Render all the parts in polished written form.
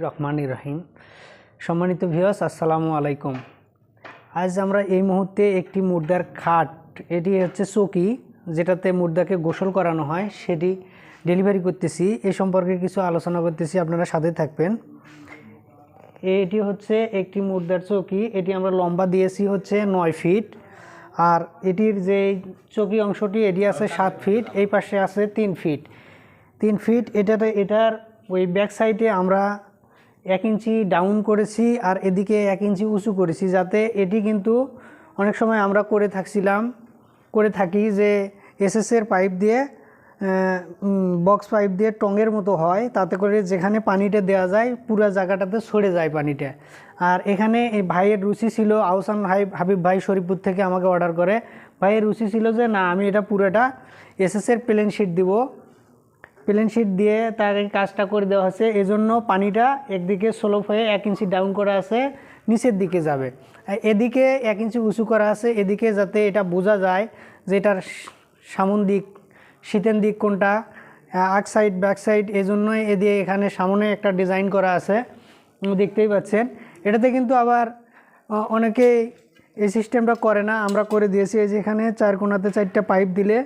রহমানির রহিম। সম্মানিত ভিউয়ার্স, আসসালামু আলাইকুম। আজ আমরা এই মুহূর্তে একটি মুর্দার খাট, এটি হচ্ছে চৌকি যেটাতে মুর্দাকে গোসল করানো হয়, সেটি ডেলিভারি করতেছি। এ সম্পর্কে কিছু আলোচনা করতেছি, আপনারা সাথে থাকবেন। এটি হচ্ছে একটি মুর্দার চৌকি। এটি আমরা লম্বা দিয়েছি হচ্ছে 9 ফিট, আর এটির যে চৌকি অংশটি এটি আছে 7 ফিট, এই পাশে আছে 3 ফিট। এটার ওই ব্যাক সাইডে আমরা 1 ইঞ্চি ডাউন করেছি আর এদিকে 1 ইঞ্চি উঁচু করেছি, যাতে এটি কিন্তু অনেক সময় আমরা করে থাকি যে এসএসের পাইপ দিয়ে, বক্স পাইপ দিয়ে টঙের মতো হয়, তাতে করে যেখানে পানিটা দেওয়া যায় পুরো জায়গাটাতে সরে যায় পানিটা। আর এখানে এই ভাইয়ের রুচি ছিল, আহসান হাবিব ভাই শরীফপুর থেকে আমাকে অর্ডার করে। ভাইয়ের রুচি ছিল যে না, আমি এটা পুরোটা এসএসের প্লেন শিট দিব। প্লেন শিট দিয়ে তার এই কাজটা করে দেওয়া হচ্ছে। এজন্য পানিটা একদিকে স্লোপ হয়ে 1 ইঞ্চি ডাউন করা আছে, নিচের দিকে যাবে। এদিকে 1 ইঞ্চি উঁচু করা আছে, এদিকে যাতে এটা বোঝা যায় যে এটার সামন দিক শীতের দিক কোনটা, আগ সাইড ব্যাক সাইড। এজন্যই এদিকে এখানে সামনে একটা ডিজাইন করা আছে, দেখতেই পাচ্ছেন। এটাতে কিন্তু আবার অনেকে এই সিস্টেমটা করে না, আমরা করে দিয়েছি। এই যে এখানে 4 কোণাতে 4টা পাইপ দিলে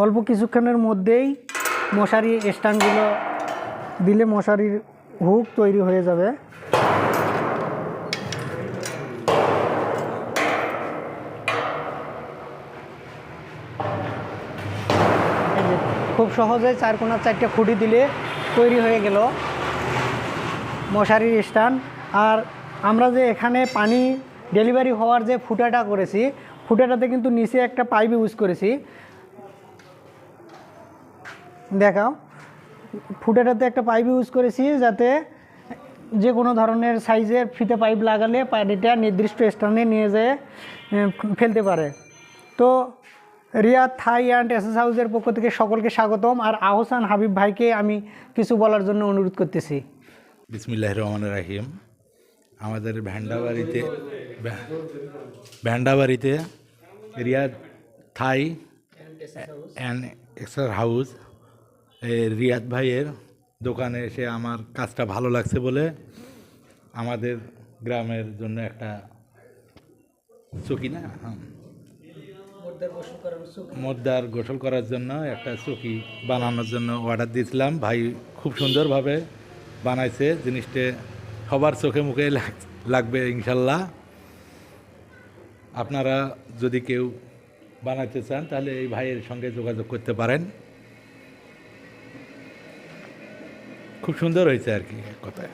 অল্প কিছুক্ষণের মধ্যেই মশারি স্ট্যান্ডগুলো দিলে মশারির হুক তৈরি হয়ে যাবে। খুব সহজে 4 কোণার 4টা খুঁটি দিলে তৈরি হয়ে গেল মশারির স্ট্যান্ড। আর আমরা যে এখানে পানি ডেলিভারি হওয়ার যে ফুটাটা করেছি, ফুটাটাতে কিন্তু নিচে একটা পাইপ ইউজ করেছি। দেখাও, ফুটাটাতে একটা পাইপ ইউজ করেছি, যাতে যে কোনো ধরনের সাইজের ফিতে পাইপ লাগালে পানিটা নির্দিষ্ট স্থানে নিয়ে যেয়ে ফেলতে পারে। তো রিয়াদ থাই অ্যান্ড এসএস হাউসের পক্ষ থেকে সকলকে স্বাগতম। আর আহসান হাবিব ভাইকে আমি কিছু বলার জন্য অনুরোধ করতেছি। বিসমিল্লাহির রহমানির রহিম। আমাদের ভ্যান্ডাবাড়িতে রিয়াদ থাই অ্যান্ড এক্সার হাউস রিয়াদ ভাইয়ের দোকানে এসে আমার কাজটা ভালো লাগছে বলে আমাদের গ্রামের জন্য একটা চৌকি মুর্দার গোসল করার জন্য একটা চৌকি বানানোর জন্য অর্ডার দিয়েছিলাম। ভাই খুব সুন্দরভাবে বানাইছে। জিনিসটা সবার চোখে মুখে লাগবে ইনশাল্লাহ। আপনারা যদি কেউ বানাতে চান তাহলে এই ভাইয়ের সঙ্গে যোগাযোগ করতে পারেন। খুব সুন্দর হয়েছে আর কি, কথায়।